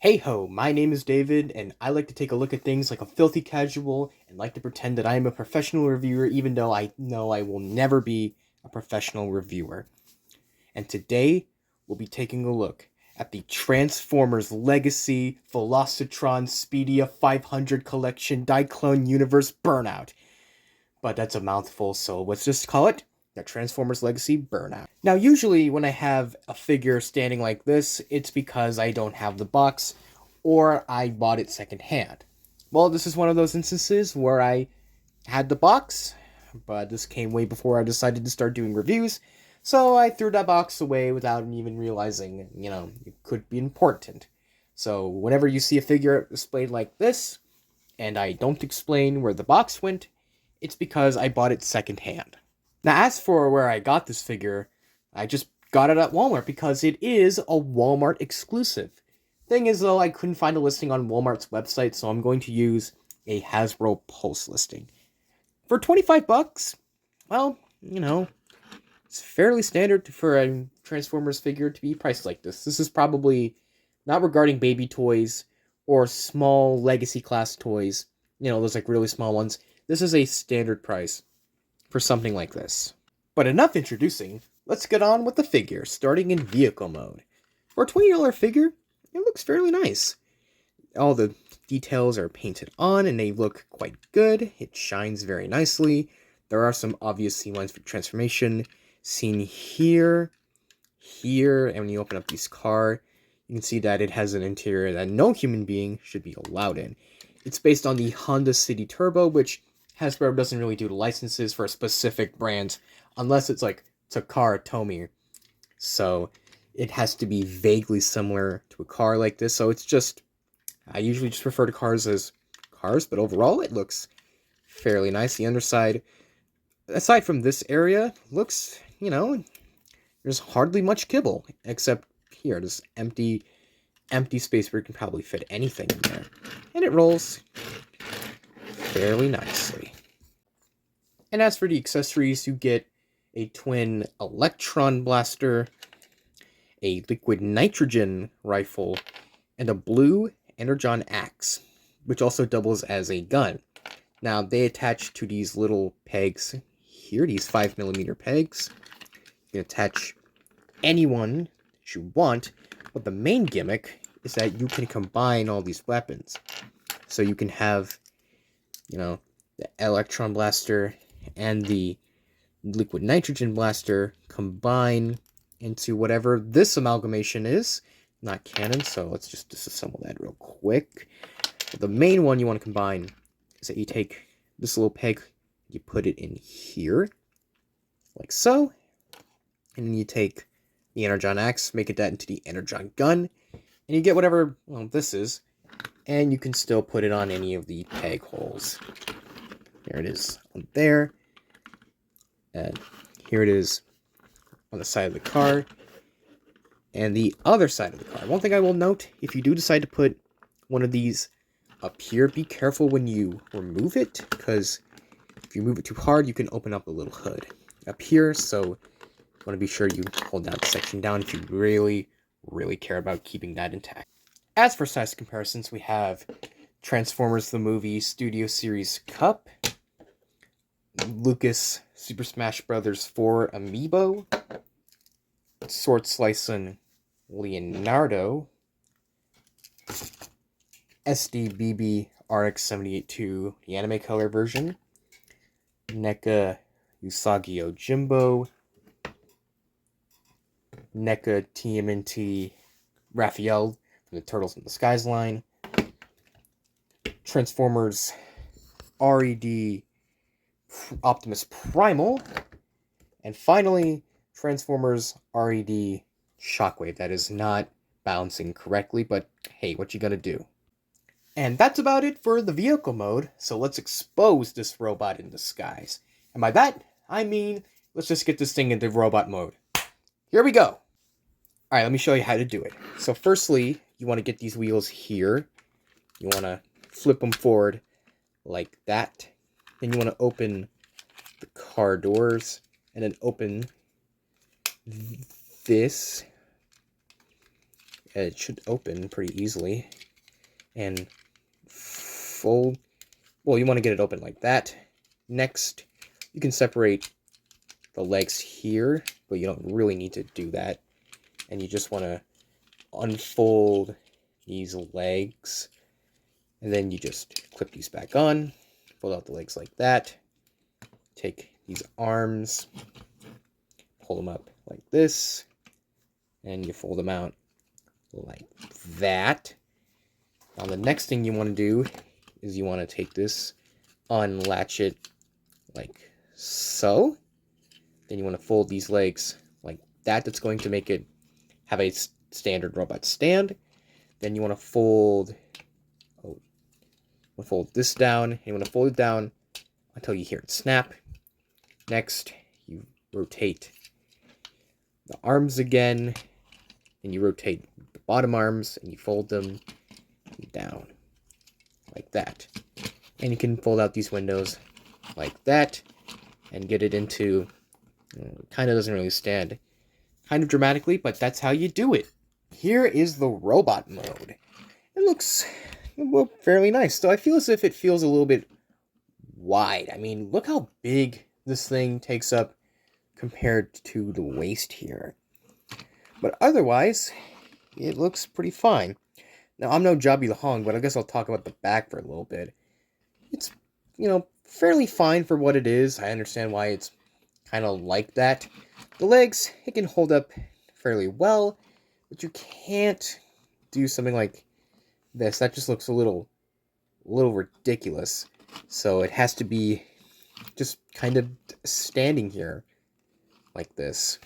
Hey ho, my name is David, and I like to take a look at things like a filthy casual and like to pretend that I am a professional reviewer, even though I know I will never be a professional reviewer. And today, we'll be taking a look at the Transformers Legacy Velocitron Speedia 500 Collection Diaclone Universe Burnout. But that's a mouthful, so let's just call it the Transformers Legacy Burnout. Now, usually when I have a figure standing like this, it's because I don't have the box or I bought it secondhand. Well, this is one of those instances where I had the box, but this came way before I decided to start doing reviews, so I threw that box away without even realizing, it could be important. So whenever you see a figure displayed like this, and I don't explain where the box went, it's because I bought it secondhand. Now, as for where I got this figure, I just got it at Walmart because it is a Walmart exclusive. Thing is, though, I couldn't find a listing on Walmart's website, so I'm going to use a Hasbro Pulse listing. For 25 bucks, well, it's fairly standard for a Transformers figure to be priced like this. This is probably not regarding baby toys or small legacy class toys, those like really small ones. This is a standard price for something like this. But enough introducing, let's get on with the figure, starting in vehicle mode. For a $20 figure, it looks fairly nice. All the details are painted on and they look quite good. It shines very nicely. There are some obvious scene lines for transformation seen here, and when you open up this car, you can see that it has an interior that no human being should be allowed in. It's based on the Honda City Turbo, which Hasbro doesn't really do licenses for a specific brand, unless it's like Takara Tomy. So it has to be vaguely similar to a car like this. So it's just, I usually just refer to cars as cars, but overall it looks fairly nice. The underside, aside from this area, looks, there's hardly much kibble, except here, this empty space where you can probably fit anything in there. And it rolls fairly nicely. And as for the accessories, you get a twin electron blaster, a liquid nitrogen rifle, and a blue energon axe, which also doubles as a gun. Now, they attach to these little pegs here, these 5mm pegs. You can attach anyone that you want, but the main gimmick is that you can combine all these weapons. So you can have, the electron blaster and the liquid nitrogen blaster combine into whatever this amalgamation is. Not canon, so let's just disassemble that real quick. But the main one you want to combine is that you take this little peg, you put it in here, like so, and then you take the energon axe, make it that into the energon gun, and you get whatever this is, and you can still put it on any of the peg holes. There it is on there, and here it is on the side of the car, and the other side of the car. One thing I will note, if you do decide to put one of these up here, be careful when you remove it, because if you move it too hard, you can open up a little hood up here, so you want to be sure you hold that section down if you really, really care about keeping that intact. As for size comparisons, we have Transformers the Movie Studio Series Cup, Lucas Super Smash Bros. 4 Amiibo, Sword Slicin' Leonardo, SDBB RX-78-2, the anime color version, NECA Usagi Yojimbo, NECA TMNT Raphael from the Turtles in the Skies line, Transformers RED Optimus Primal, and finally, Transformers RED Shockwave. That is not bouncing correctly, but hey, what you gonna do? And that's about it for the vehicle mode, so let's expose this robot in disguise. And by that, I mean, let's just get this thing into robot mode. Here we go! Alright, let me show you how to do it. So firstly, you want to get these wheels here. You want to flip them forward like that. Then you want to open the car doors, and then open this, it should open pretty easily. And fold. Well, you want to get it open like that. Next, you can separate the legs here, but you don't really need to do that. And you just want to unfold these legs, and then you just clip these back on, fold out the legs like that, take these arms, pull them up like this, and you fold them out like that. Now the next thing you want to do is you want to take this, unlatch it like so. Then you want to fold these legs like that. That's going to make it have a standard robot stand. Then you want to fold this down, and you want to fold it down until you hear it snap. Next, you rotate the arms again, and you rotate the bottom arms, and you fold them down like that. And you can fold out these windows like that and get it into, kind of doesn't really stand kind of dramatically, but that's how you do it. Here is the robot mode. It looks fairly nice, though I feel as if it feels a little bit wide. I mean, look how big this thing takes up compared to the waist here. But otherwise, it looks pretty fine. Now, I'm no Jobby the Hong, but I guess I'll talk about the back for a little bit. It's, fairly fine for what it is. I understand why it's kind of like that. The legs, it can hold up fairly well, but you can't do something like this. That just looks a little ridiculous. So it has to be just kind of standing here like this.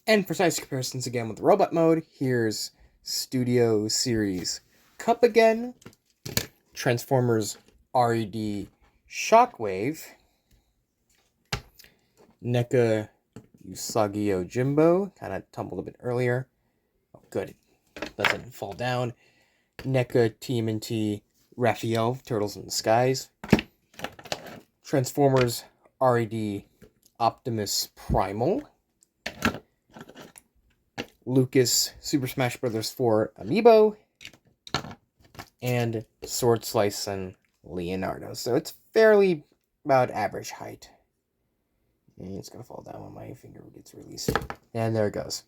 And for size comparisons again with the robot mode, here's Studio Series Cup again, Transformers RED Shockwave, NECA Usagi Yojimbo, kind of tumbled a bit earlier. Oh, good, it doesn't fall down. NECA TMNT Raphael, Turtles in the Skies, Transformers RED Optimus Primal, Lucas Super Smash Bros. 4 Amiibo, and Sword Slice and Leonardo. So it's fairly about average height. And it's going to fall down when my finger gets released. And there it goes.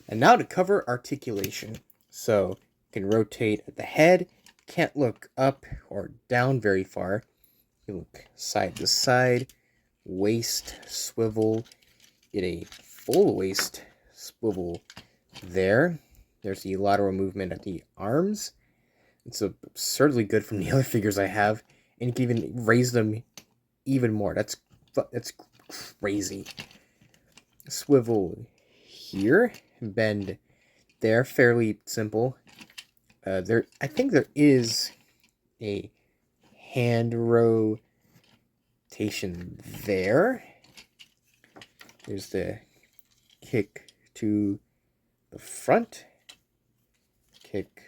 And now to cover articulation. So you can rotate at the head. Can't look up or down very far. You look side to side. Waist swivel. Get a full waist swivel there. There's the lateral movement at the arms. It's absurdly good from the other figures I have. And you can even raise them even more. That's crazy. Swivel here. Bend there. Fairly simple. I think there is a hand rotation there. There's the kick to the front, kick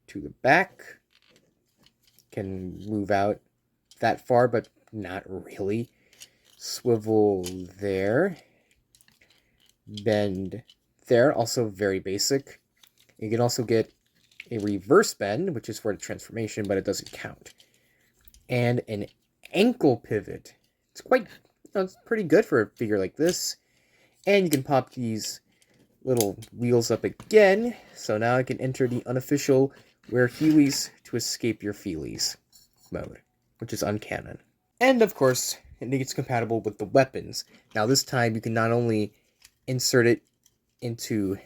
to the back. Can move out that far, but not really. Swivel there. Bend there, also very basic. You can also get a reverse bend, which is for the transformation, but it doesn't count. And an ankle pivot. It's quite, it's pretty good for a figure like this. And you can pop these little wheels up again. So now I can enter the unofficial wear Heelys to escape your feelies mode, which is uncanon. And of course, it gets compatible with the weapons. Now this time you can not only insert it into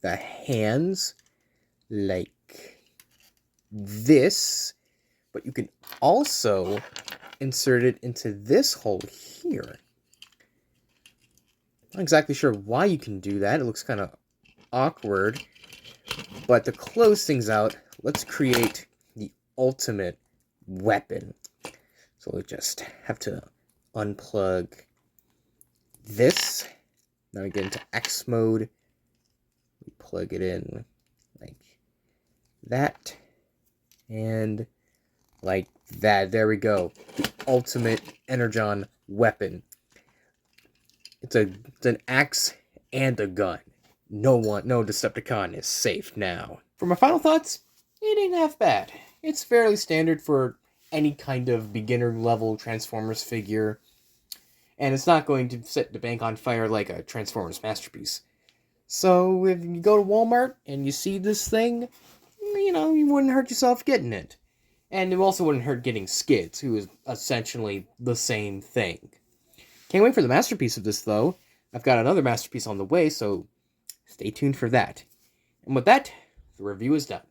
the hands like this, but you can also insert it into this hole here. Not exactly sure why you can do that. It looks kind of awkward. But to close things out, let's create the ultimate weapon. So we just have to unplug this. Now we get into X mode. We plug it in like that. And like that. There we go. The ultimate Energon weapon. It's an axe and a gun. No Decepticon is safe now. For my final thoughts, it ain't half bad. It's fairly standard for any kind of beginner level Transformers figure, and it's not going to set the bank on fire like a Transformers masterpiece. So if you go to Walmart and you see this thing, you wouldn't hurt yourself getting it. And it also wouldn't hurt getting Skids, who is essentially the same thing. Can't wait for the masterpiece of this, though. I've got another masterpiece on the way, so stay tuned for that. And with that, the review is done.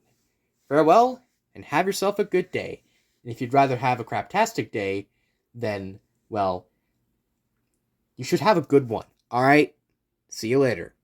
Farewell, and have yourself a good day. And if you'd rather have a craptastic day, then, well, you should have a good one. Alright? See you later.